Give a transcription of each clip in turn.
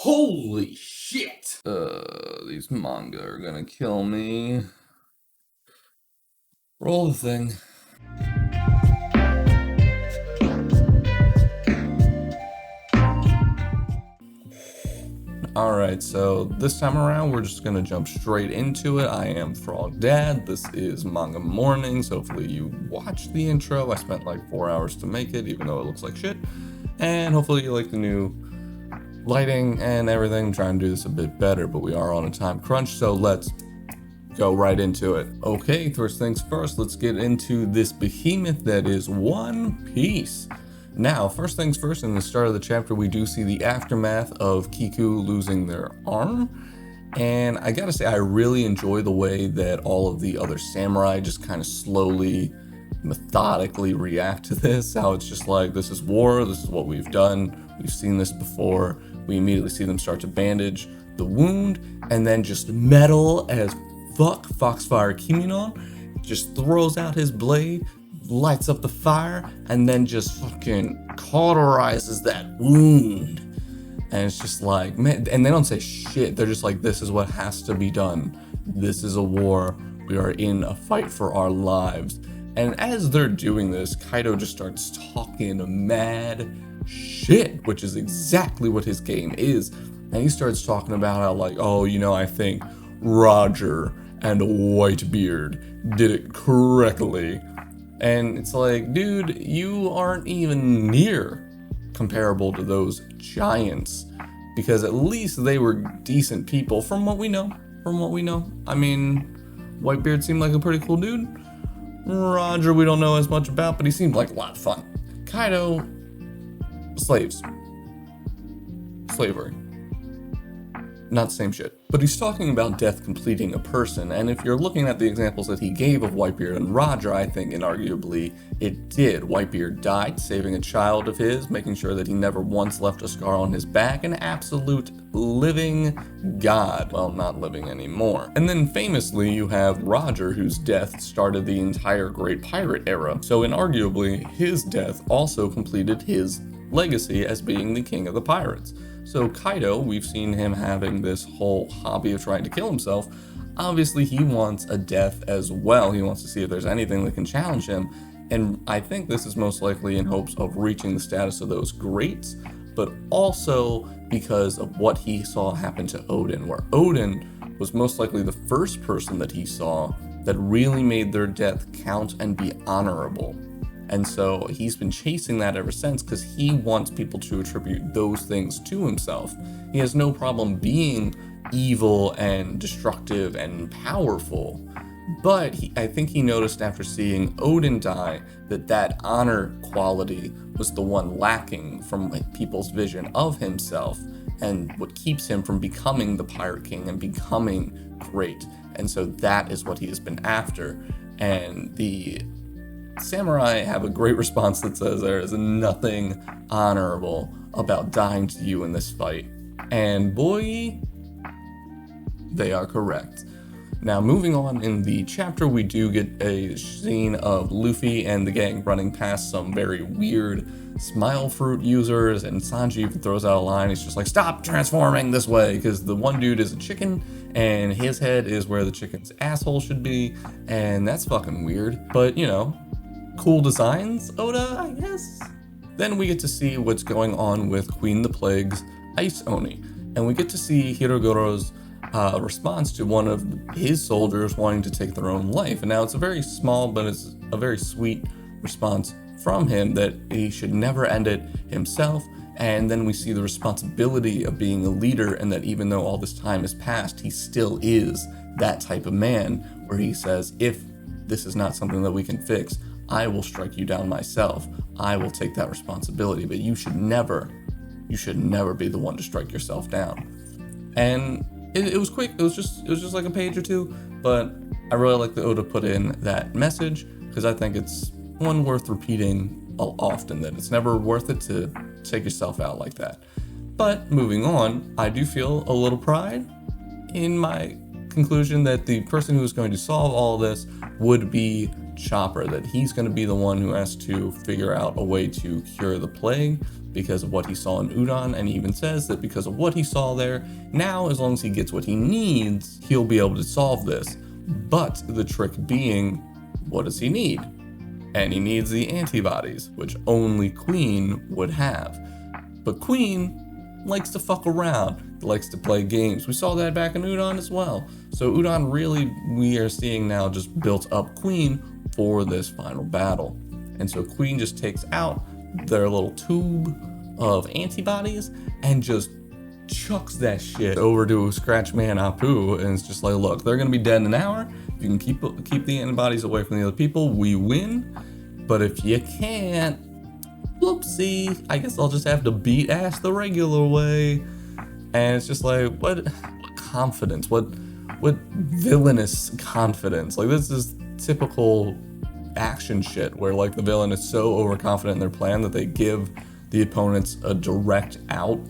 Holy shit! These manga are gonna kill me. Roll the thing. Alright, so this time around we're just gonna jump straight into it. I am Frog Dad. This is Manga Mornings. Hopefully you watched the intro. I spent like 4 hours to make it, even though it looks like shit. And hopefully you like the new lighting and everything. I'm trying to do this a bit better, but we are on a time crunch, so let's go right into it. Okay, first things first, let's get into this behemoth that is One Piece. Now, first things first, in the start of the chapter, we do see the aftermath of Kiku losing their arm. And I gotta say, I really enjoy the way that all of the other samurai just kind of slowly, methodically react to this. How it's just like, this is war, this is what we've done, we've seen this before. We immediately see them start to bandage the wound, and then just metal as fuck, Foxfire Kiminon just throws out his blade, lights up the fire, and then just fucking cauterizes that wound. And it's just like, man, and they don't say shit. They're just like, this is what has to be done. This is a war. We are in a fight for our lives. And as they're doing this, Kaido just starts talking mad shit, which is exactly what his game is. And he starts talking about how, like, oh, you know, I think Roger and Whitebeard did it correctly. And it's like, dude, you aren't even near comparable to those giants, because at least they were decent people from what we know. I mean, Whitebeard seemed like a pretty cool dude. Roger, we don't know as much about, but he seemed like a lot of fun. Kaido, slavery. Not the same shit. But he's talking about death completing a person, and if you're looking at the examples that he gave of Whitebeard and Roger, I think inarguably it did. Whitebeard died, saving a child of his, making sure that he never once left a scar on his back, an absolute living god. Well, not living anymore. And then famously, you have Roger, whose death started the entire Great Pirate era. So inarguably, his death also completed his legacy as being the king of the pirates. So Kaido, we've seen him having this whole hobby of trying to kill himself. Obviously, he wants a death as well. He wants to see if there's anything that can challenge him. And I think this is most likely in hopes of reaching the status of those greats, but also because of what he saw happen to Odin, where Odin was most likely the first person that he saw that really made their death count and be honorable. And so he's been chasing that ever since, because he wants people to attribute those things to himself. He has no problem being evil and destructive and powerful, but I think he noticed after seeing Odin die that honor quality was the one lacking from people's vision of himself, and what keeps him from becoming the Pirate King and becoming great. And so that is what he has been after. And the samurai have a great response that says there is nothing honorable about dying to you in this fight. And boy, they are correct. Now, moving on in the chapter, we do get a scene of Luffy and the gang running past some very weird smile fruit users, and Sanji even throws out a line. He's just like, stop transforming this way, because the one dude is a chicken and his head is where the chicken's asshole should be, and that's fucking weird. But, you know, cool designs, Oda, I guess. Then we get to see what's going on with Queen the Plague's Ice Oni, and we get to see Hirogoro's response to one of his soldiers wanting to take their own life. And now it's a very small, but it's a very sweet response from him that he should never end it himself. And then we see the responsibility of being a leader, and that even though all this time has passed, he still is that type of man, where he says, if this is not something that we can fix, I will strike you down myself. I will take that responsibility, but you should never be the one to strike yourself down. And it was quick. It was just like a page or two, but I really like that Oda put in that message, because I think it's one worth repeating often, that it's never worth it to take yourself out like that. But moving on, I do feel a little pride in my conclusion that the person who is going to solve all this would be Chopper, that he's going to be the one who has to figure out a way to cure the plague because of what he saw in Udon, and he even says that because of what he saw there, now as long as he gets what he needs, he'll be able to solve this. But the trick being, what does he need? And he needs the antibodies, which only Queen would have. But Queen likes to fuck around, likes to play games. We saw that back in Udon as well. So Udon really, we are seeing now, just built up Queen for this final battle. And so Queen just takes out their little tube of antibodies and just chucks that shit over to Scratchman Apu, and it's just like, look, they're gonna be dead in an hour. If you can keep the antibodies away from the other people, we win. But if you can't, whoopsie, I guess I'll just have to beat ass the regular way. And it's just like, what confidence, what villainous confidence. Like, this is typical action shit where like the villain is so overconfident in their plan that they give the opponents a direct out.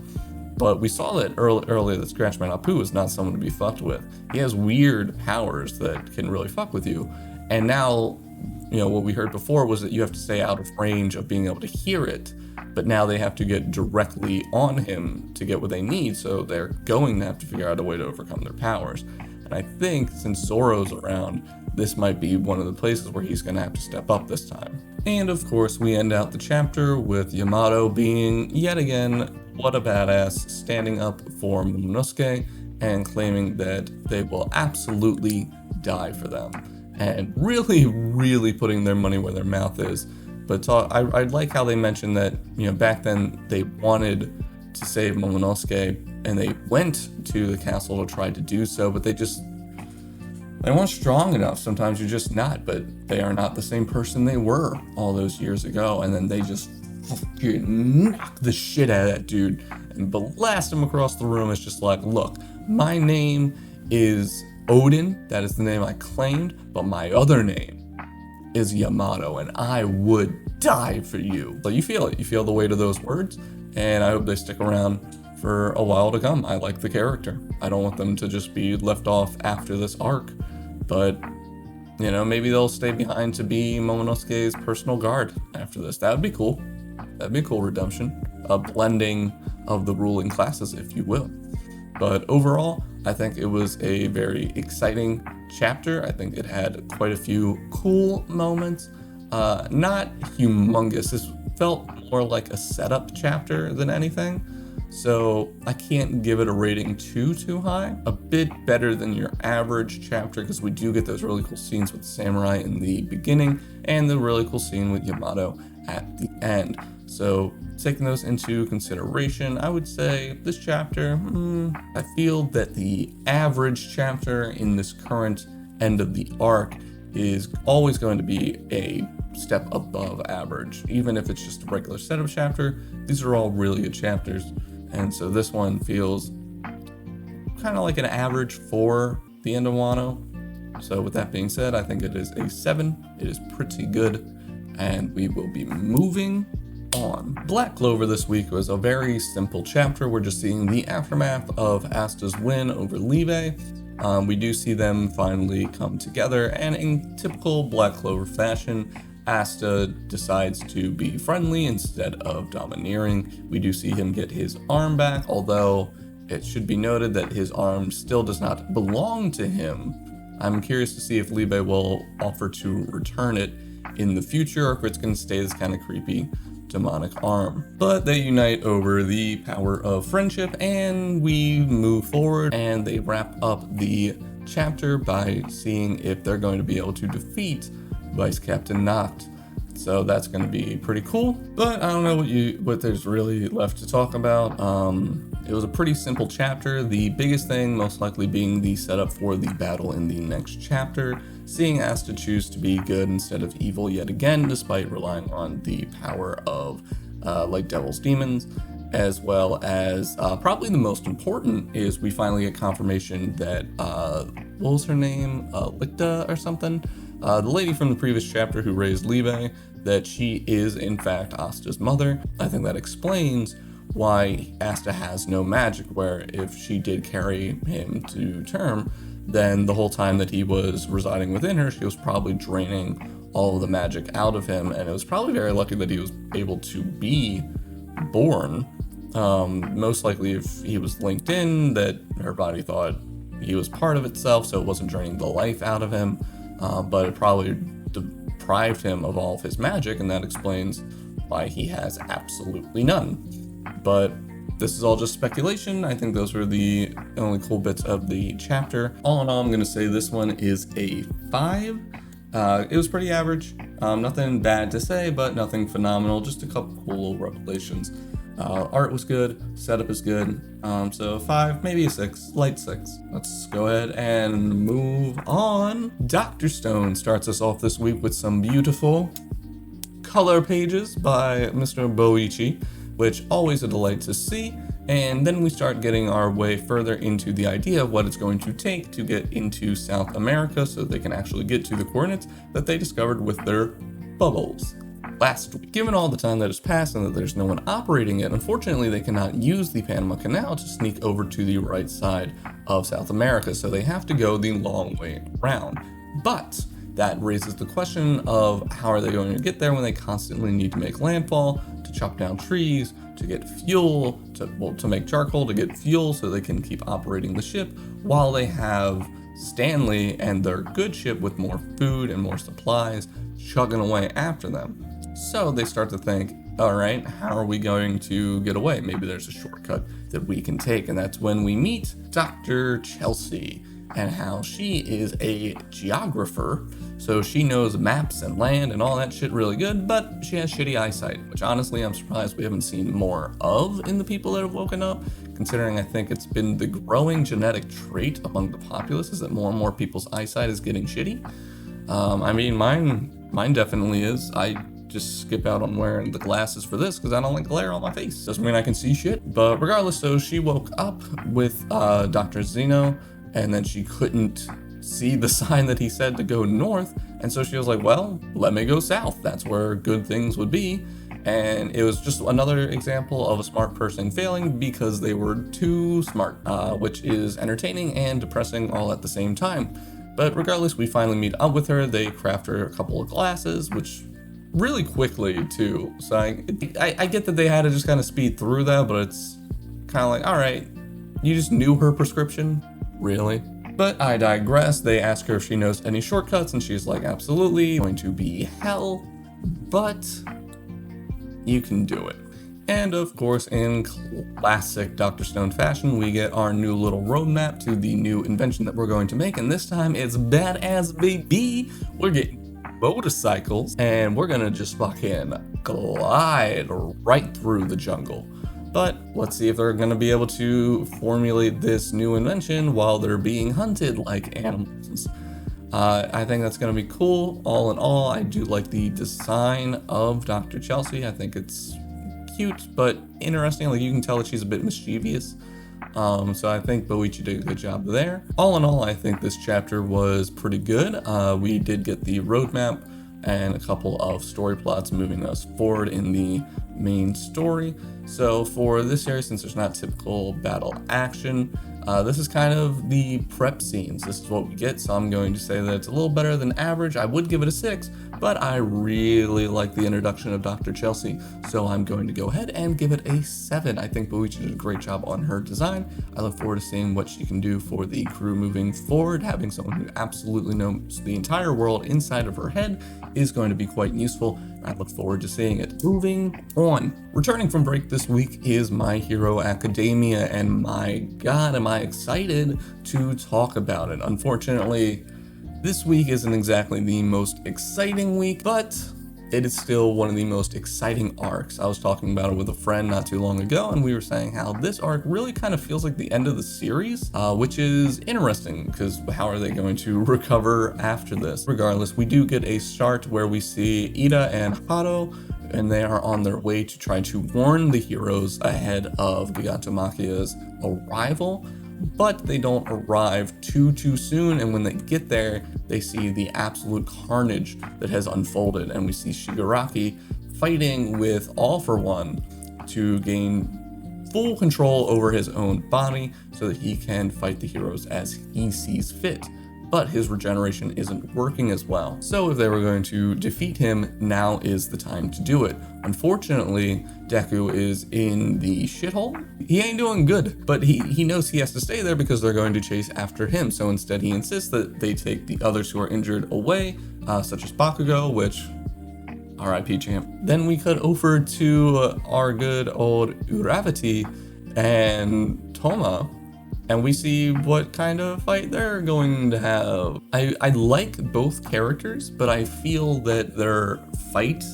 But we saw that earlier that Scratchman Apu is not someone to be fucked with. He has weird powers that can really fuck with you. And now, you know, what we heard before was that you have to stay out of range of being able to hear it. But now they have to get directly on him to get what they need. So they're going to have to figure out a way to overcome their powers. And I think since Zoro's around, this might be one of the places where he's going to have to step up this time. And of course, we end out the chapter with Yamato being, yet again, what a badass, standing up for Momonosuke and claiming that they will absolutely die for them. And really, really putting their money where their mouth is. But I like how they mentioned that, you know, back then they wanted to save Momonosuke and they went to the castle to try to do so, but they weren't strong enough. Sometimes you're just not, but they are not the same person they were all those years ago. And then they just knock the shit out of that dude and blast him across the room. It's just like, look, my name is Odin. That is the name I claimed, but my other name is Yamato, and I would die for you. So you feel it. You feel the weight of those words, and I hope they stick around for a while to come. I like the character. I don't want them to just be left off after this arc, but you know, maybe they'll stay behind to be Momonosuke's personal guard after this. That would be cool. That'd be a cool redemption, a blending of the ruling classes, if you will. But overall, I think it was a very exciting chapter. I think it had quite a few cool moments. Not humongous. This felt more like a setup chapter than anything. So I can't give it a rating too high. A bit better than your average chapter, because we do get those really cool scenes with the samurai in the beginning and the really cool scene with Yamato at the end. So taking those into consideration, I would say this chapter, I feel that the average chapter in this current end of the arc is always going to be a step above average. Even if it's just a regular setup chapter, these are all really good chapters. And so this one feels kind of like an average for the end of Wano. So with that being said, I think it is a 7. It is pretty good. And we will be moving on. Black Clover this week was a very simple chapter. We're just seeing the aftermath of Asta's win over Libe. We do see them finally come together, and in typical Black Clover fashion, Asta decides to be friendly instead of domineering. We do see him get his arm back, although it should be noted that his arm still does not belong to him. I'm curious to see if Libe will offer to return it in the future, or if it's going to stay this kind of creepy demonic arm. But they unite over the power of friendship, and we move forward, and they wrap up the chapter by seeing if they're going to be able to defeat Vice Captain Noct. So that's going to be pretty cool, but I don't know what there's really left to talk about. It was a pretty simple chapter, the biggest thing most likely being the setup for the battle in the next chapter, seeing Asta choose to be good instead of evil yet again, despite relying on the power of like Devil's Demons, as well as probably the most important is we finally get confirmation that, what was her name, Licta or something? The lady from the previous chapter who raised Libe, that she is in fact Asta's mother. I think that explains why Asta has no magic, where if she did carry him to term, then the whole time that he was residing within her, she was probably draining all of the magic out of him, and it was probably very lucky that he was able to be born. Most likely if he was linked in, that her body thought he was part of itself, so it wasn't draining the life out of him, but it probably deprived him of all of his magic, and that explains why he has absolutely none. But this is all just speculation. I think those were the only cool bits of the chapter. All in all, I'm going to say this one is a 5. It was pretty average. Nothing bad to say, but nothing phenomenal. Just a couple cool little revelations. Art was good, setup is good. So 5, maybe a 6, light 6. Let's go ahead and move on. Dr. Stone starts us off this week with some beautiful color pages by Mr. Boichi, which always a delight to see. And then we start getting our way further into the idea of what it's going to take to get into South America so they can actually get to the coordinates that they discovered with their bubbles last week. Given all the time that has passed and that there's no one operating it, unfortunately they cannot use the Panama Canal to sneak over to the right side of South America, so they have to go the long way around. But that raises the question of how are they going to get there when they constantly need to make landfall, to chop down trees, to get fuel, to make charcoal, to get fuel so they can keep operating the ship, while they have Stanley and their good ship with more food and more supplies chugging away after them. So they start to think, all right, how are we going to get away? Maybe there's a shortcut that we can take, and that's when we meet Dr. Chelsea, and how she is a geographer, so she knows maps and land and all that shit really good, but she has shitty eyesight, which honestly I'm surprised we haven't seen more of in the people that have woken up, considering I think it's been the growing genetic trait among the populace is that more and more people's eyesight is getting shitty. I mean, mine definitely is. I just skip out on wearing the glasses for this because I don't like glare on my face. Doesn't mean I can see shit, but regardless, so she woke up with Dr. Zeno, and then she couldn't see the sign that he said to go north, and so she was like, well, let me go south. That's where good things would be. And it was just another example of a smart person failing because they were too smart, which is entertaining and depressing all at the same time. But regardless, we finally meet up with her. They craft her a couple of glasses, which really quickly too. So I get that they had to just kind of speed through that, but it's kind of like, all right, you just knew her prescription? Really? But I digress. They ask her if she knows any shortcuts, and she's like, absolutely, going to be hell, but you can do it. And of course, in classic Dr. Stone fashion, we get our new little roadmap to the new invention that we're going to make, and this time it's badass, baby. We're getting motorcycles, and we're gonna just fucking glide right through the jungle. But let's see if they're going to be able to formulate this new invention while they're being hunted like animals. I think that's going to be cool. All in all, I do like the design of Dr. Chelsea. I think it's cute, but interesting. Like, you can tell that she's a bit mischievous. So I think Boichi did a good job there. All in all, I think this chapter was pretty good. We did get the roadmap and a couple of story plots moving us forward in the main story. So for this area, since there's not typical battle action, this is kind of the prep scenes. This is what we get, so I'm going to say that it's a little better than average. I would give it a 6, but I really like the introduction of Dr. Chelsea, so I'm going to go ahead and give it a 7. I think Boichi did a great job on her design. I look forward to seeing what she can do for the crew moving forward. Having someone who absolutely knows the entire world inside of her head is going to be quite useful. I look forward to seeing it. Moving on. Returning from break this week is My Hero Academia, and my god, am I excited to talk about it. Unfortunately, this week isn't exactly the most exciting week, but it is still one of the most exciting arcs. I was talking about it with a friend not too long ago, and we were saying how this arc really kind of feels like the end of the series, which is interesting, because how are they going to recover after this? Regardless, we do get a start where we see Ida and Hado, and they are on their way to try to warn the heroes ahead of Gigantamachia's arrival, but they don't arrive too soon, and when they get there, they see the absolute carnage that has unfolded, and we see Shigaraki fighting with All for One to gain full control over his own body so that he can fight the heroes as he sees fit. but his regeneration isn't working as well. So if they were going to defeat him, now is the time to do it. Unfortunately, Deku is in the shithole. He ain't doing good, but he knows he has to stay there because they're going to chase after him. So instead he insists that they take the others who are injured away, such as Bakugo, which RIP champ. Then we cut over to our good old Uravati and Toma, and we see what kind of fight they're going to have. I like both characters, but I feel that their fight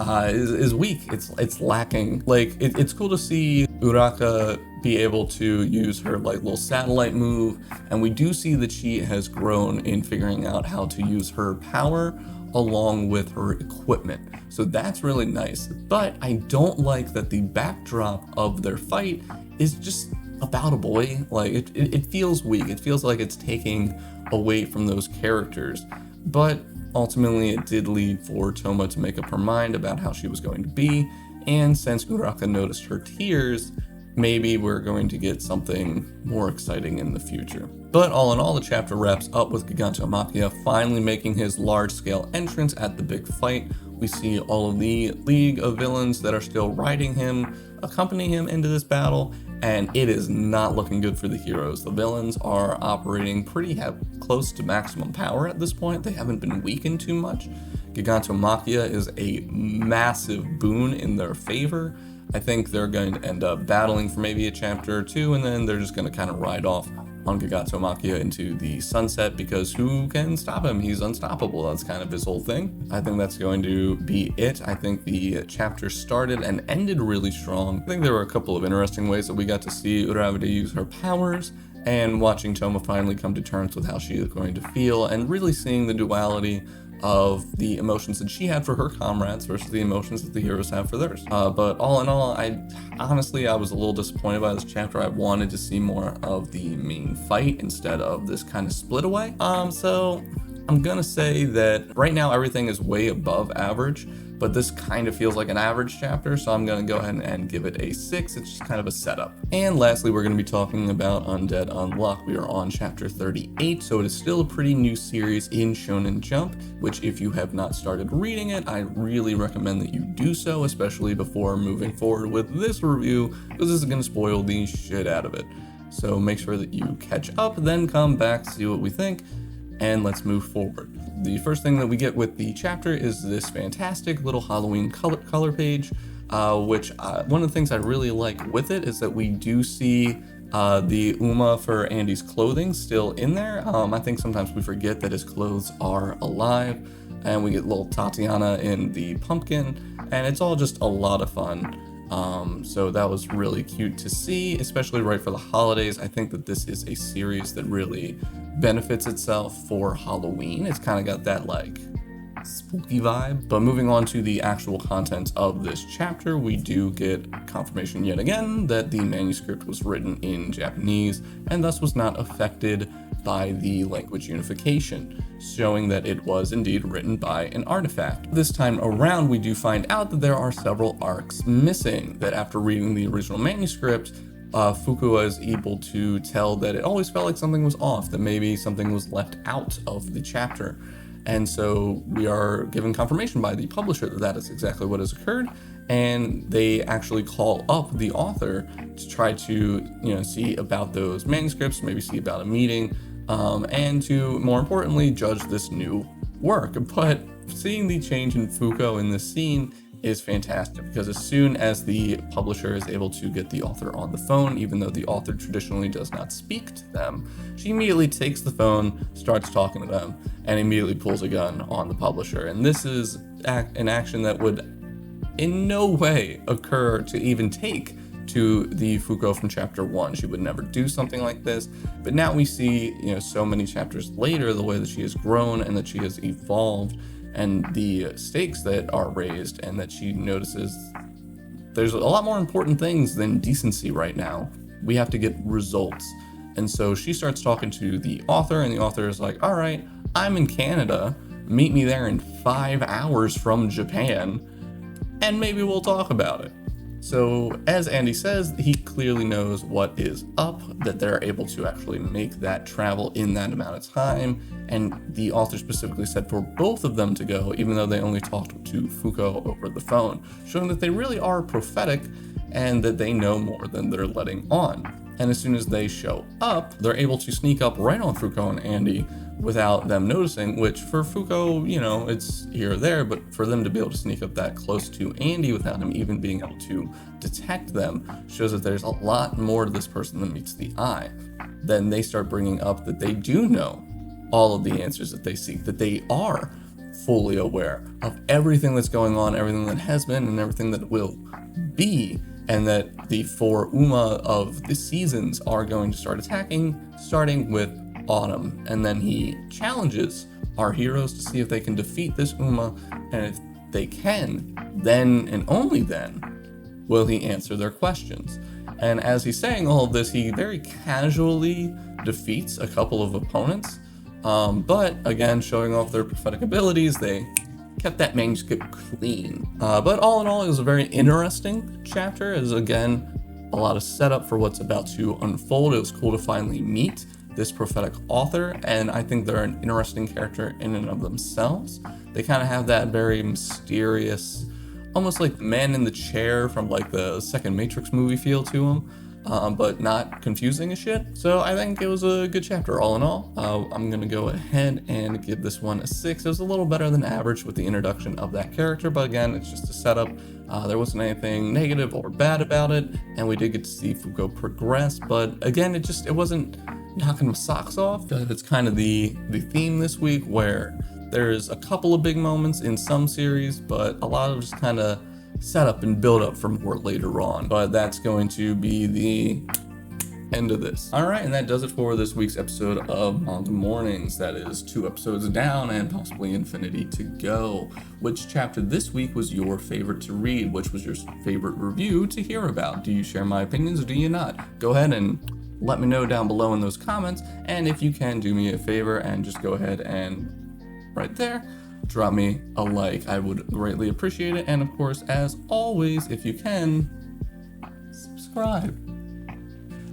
is weak. It's lacking. Like it's cool to see Uraka be able to use her like little satellite move, and we do see that she has grown in figuring out how to use her power along with her equipment. So that's really nice. But I don't like that the backdrop of their fight is just about a boy. Like it feels weak. It feels like it's taking away from those characters. But ultimately it did lead for Toma to make up her mind about how she was going to be, and since Uraka noticed her tears, maybe we're going to get something more exciting in the future. But all in all, the chapter wraps up with Gigantomachia finally making his large-scale entrance at the big fight. We see all of the League of Villains that are still riding him, accompanying him into this battle, and it is not looking good for the heroes. The villains are operating pretty close to maximum power at this point. They haven't been weakened too much. Gigantomachia is a massive boon in their favor. I think they're going to end up battling for maybe a chapter or two, and then they're just going to kind of ride off on Gigantomachia into the sunset, because who can stop him? He's unstoppable. That's kind of his whole thing. I think that's going to be it. I think the chapter started and ended really strong. I think there were a couple of interesting ways that we got to see Uravati use her powers, and watching Toma finally come to terms with how she is going to feel, and really seeing the duality of the emotions that she had for her comrades versus the emotions that the heroes have for theirs. But all in all, I was a little disappointed by this chapter. I wanted to see more of the main fight instead of this kind of split away. So I'm gonna say that right now everything is way above average, but this kind of feels like an average chapter, so I'm gonna go ahead and give it a 6. It's just kind of a setup. And lastly, we're gonna be talking about Undead Unluck. We are on chapter 38, so it is still a pretty new series in Shonen Jump, which if you have not started reading it, I really recommend that you do so, especially before moving forward with this review, because this is gonna spoil the shit out of it. So make sure that you catch up, then come back, see what we think, and let's move forward. The first thing that we get with the chapter is this fantastic little Halloween color page, which one of the things I really like with it is that we do see the Uma for Andy's clothing still in there. I think sometimes we forget that his clothes are alive, and we get little Tatiana in the pumpkin, and it's all just a lot of fun. So that was really cute to see, especially right for the holidays. I think that this is a series that really benefits itself for Halloween. It's kind of got that like spooky vibe. But moving on to the actual content of this chapter, we do get confirmation yet again that the manuscript was written in Japanese and thus was not affected by the language unification, showing that it was indeed written by an artifact. This time around, we do find out that there are several arcs missing, that after reading the original manuscript, Fukuwa is able to tell that it always felt like something was off, that maybe something was left out of the chapter. And so we are given confirmation by the publisher that that is exactly what has occurred, and they actually call up the author to try to, see about those manuscripts, maybe see about a meeting, and to, more importantly, judge this new work. But seeing the change in Fuko in this scene is fantastic, because as soon as the publisher is able to get the author on the phone, even though the author traditionally does not speak to them, she immediately takes the phone, starts talking to them, and immediately pulls a gun on the publisher. And this is an action that would in no way occur to even take to the Fuko from chapter 1. She would never do something like this. But now we see, so many chapters later, the way that she has grown and that she has evolved, and the stakes that are raised, and that she notices there's a lot more important things than decency right now. We have to get results. And so she starts talking to the author, and the author is like, all right, I'm in Canada, meet me there in 5 hours from Japan, and maybe we'll talk about it. So as Andy says, he clearly knows what is up, that they're able to actually make that travel in that amount of time, and the author specifically said for both of them to go, even though they only talked to Fuko over the phone, showing that they really are prophetic and that they know more than they're letting on. And as soon as they show up, they're able to sneak up right on Fuko and Andy without them noticing, which for Fuko, you know, it's here or there, but for them to be able to sneak up that close to Andy without him even being able to detect them shows that there's a lot more to this person than meets the eye. Then they start bringing up that they do know all of the answers that they seek, that they are fully aware of everything that's going on, everything that has been, and everything that will be, and that the 4 Uma of the seasons are going to start attacking, starting with autumn. And then he challenges our heroes to see if they can defeat this Uma, and if they can, then and only then will he answer their questions. And as he's saying all of this, he very casually defeats a couple of opponents, but again, showing off their prophetic abilities, they kept that manuscript clean. But all in all, it was a very interesting chapter. It was, again, a lot of setup for what's about to unfold. It was cool to finally meet this prophetic author, and I think they're an interesting character in and of themselves. They kind of have that very mysterious, almost like man in the chair from like the second Matrix movie feel to them. But not confusing as shit. So I think it was a good chapter all in all. I'm gonna go ahead and give this one a 6. It was a little better than average with the introduction of that character, but again, it's just a setup. There wasn't anything negative or bad about it, and we did get to see Fuko progress, but again, it wasn't knocking my socks off. It's kind of the theme this week, where there's a couple of big moments in some series, but a lot of just kind of set up and build up for more later on. But that's going to be the end of this. All right, and that does it for this week's episode of Manga Mornings. That is 2 episodes down and possibly infinity to go. Which chapter this week was your favorite to read? Which was your favorite review to hear about? Do you share my opinions or do you not? Go ahead and let me know down below in those comments. And if you can, do me a favor and just go ahead and right there, drop me a like. I would greatly appreciate it. And of course, as always, if you can, subscribe.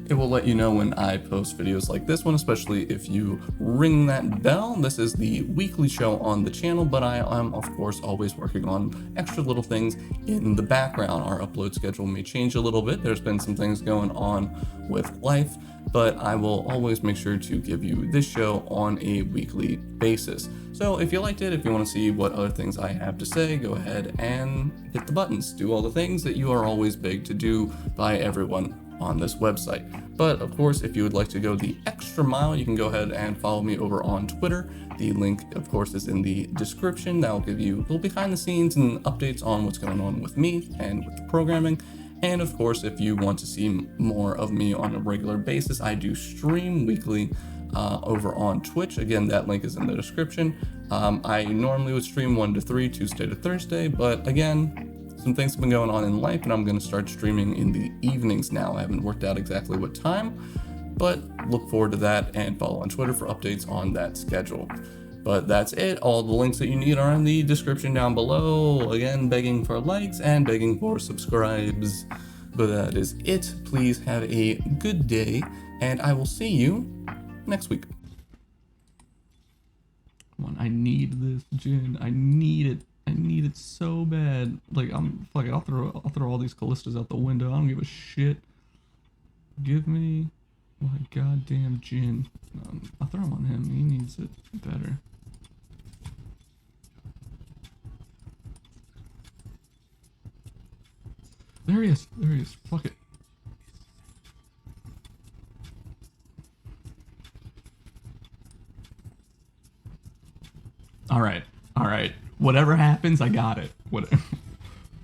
It will let you know when I post videos like this one, especially if you ring that bell. This is the weekly show on the channel, but I am, of course, always working on extra little things in the background. Our upload schedule may change a little bit. There's been some things going on with life, but I will always make sure to give you this show on a weekly basis. So if you liked it, if you want to see what other things I have to say, go ahead and hit the buttons. Do all the things that you are always begged to do by everyone on this website. But of course, if you would like to go the extra mile, you can go ahead and follow me over on Twitter. The link, of course, is in the description. That will give you a little behind the scenes and updates on what's going on with me and with the programming. And of course, if you want to see more of me on a regular basis, I do stream weekly over on Twitch. Again, that link is in the description. I normally would stream 1 to 3, Tuesday to Thursday, but again, some things have been going on in life and I'm going to start streaming in the evenings now. I haven't worked out exactly what time, but look forward to that and follow on Twitter for updates on that schedule. But that's it. All the links that you need are in the description down below. Again, begging for likes and begging for subscribes. But that is it. Please have a good day, and I will see you next week. Come on, I need this gin. I need it. I need it so bad. Like, fuck it. I'll throw all these Callistas out the window. I don't give a shit. Give me my goddamn gin. I'll throw him on him. He needs it better. There he is. There he is. Fuck it. Alright. Alright. Whatever happens, I got it. Whatever.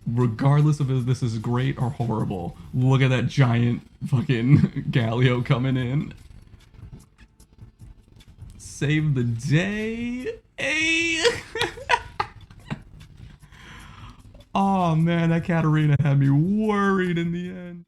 Regardless of if this is great or horrible, look at that giant fucking Galio coming in. Save the day. Hey! Oh man, that Katarina had me worried in the end.